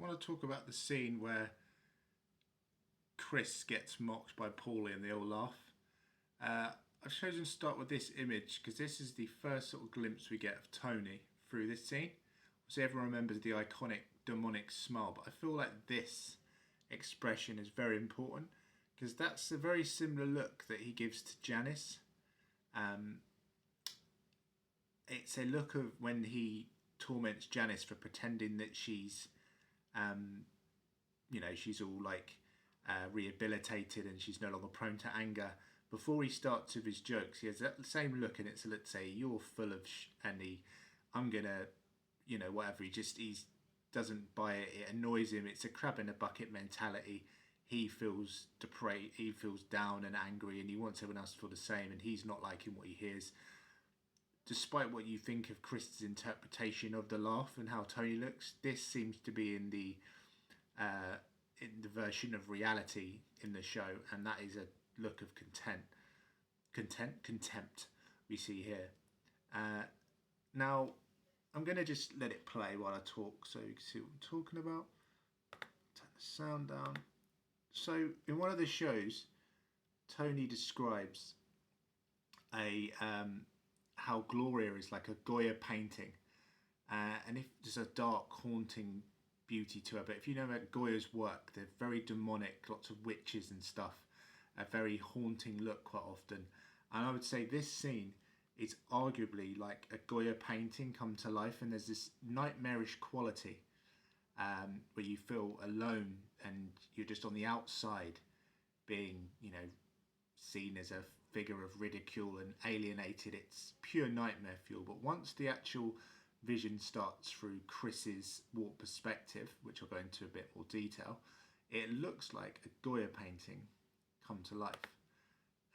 want to talk about the scene where Chris gets mocked by Paulie and they all laugh. I've chosen to start with this image because this is the first sort of glimpse we get of Tony through this scene. So everyone remembers the iconic demonic smile, but I feel like this expression is very important because that's a very similar look that he gives to Janice. It's a look of when he torments Janice for pretending that she's, she's all like rehabilitated and she's no longer prone to anger. Before he starts with his jokes, he has that same look, and it's let's say you're full of I'm gonna, whatever. He doesn't buy it. It annoys him. It's a crab in a bucket mentality. He feels depraved. He feels down and angry, and he wants everyone else to feel the same. And he's not liking what he hears. Despite what you think of Chris's interpretation of the laugh and how Tony looks, this seems to be in the version of reality in the show, and that is a look of contempt we see here. Now, I'm going to just let it play while I talk so you can see what I'm talking about. Turn the sound down. So, in one of the shows, Tony describes how Gloria is like a Goya painting, and if there's a dark, haunting beauty to her. But if you know about Goya's work, they're very demonic, lots of witches and stuff, a very haunting look quite often. And I would say this scene is arguably like a Goya painting come to life, and there's this nightmarish quality where you feel alone and you're just on the outside being, seen as a figure of ridicule and alienated. It's pure nightmare fuel. But once the actual vision starts through Chris's warped perspective, which I'll go into a bit more detail, it looks like a Goya painting come to life.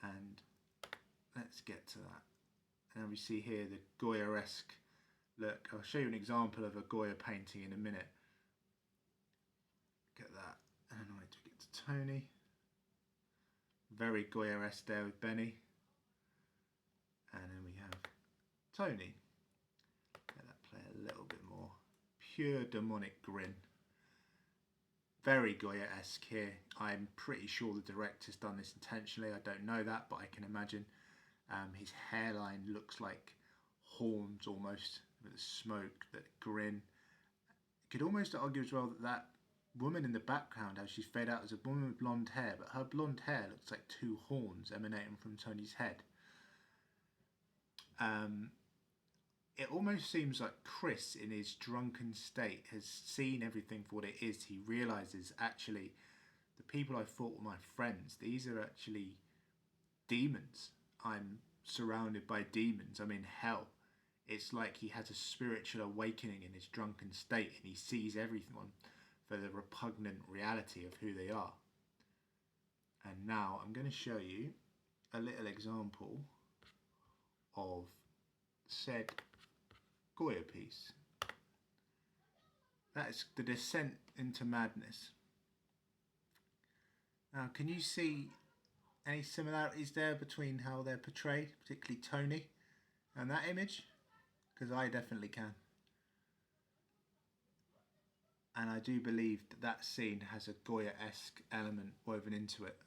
And let's get to that. And we see here the Goya-esque look. I'll show you an example of a Goya painting in a minute. Look at that. And I need to get to Tony. Very Goya-esque there with Benny. And then we have Tony. Let that play a little bit more. Pure demonic grin. Very Goya-esque here. I'm pretty sure the director's done this intentionally. I don't know that, but I can imagine. His hairline looks like horns almost, with the smoke, that grin. You could almost argue as well that woman in the background, how she's fade out as a woman with blonde hair, but her blonde hair looks like two horns emanating from Tony's head. It almost seems like Chris, in his drunken state, has seen everything for what it is. He realises, actually, the people I thought were my friends, these are actually demons. I'm surrounded by demons. I'm in hell. It's like he has a spiritual awakening in his drunken state, and he sees everyone for the repugnant reality of who they are. And now I'm going to show you a little example of said Goya piece. That's the descent into madness. Now, can you see any similarities there between how they're portrayed, particularly Tony and that image? Because I definitely can. And I do believe that that scene has a Goya-esque element woven into it.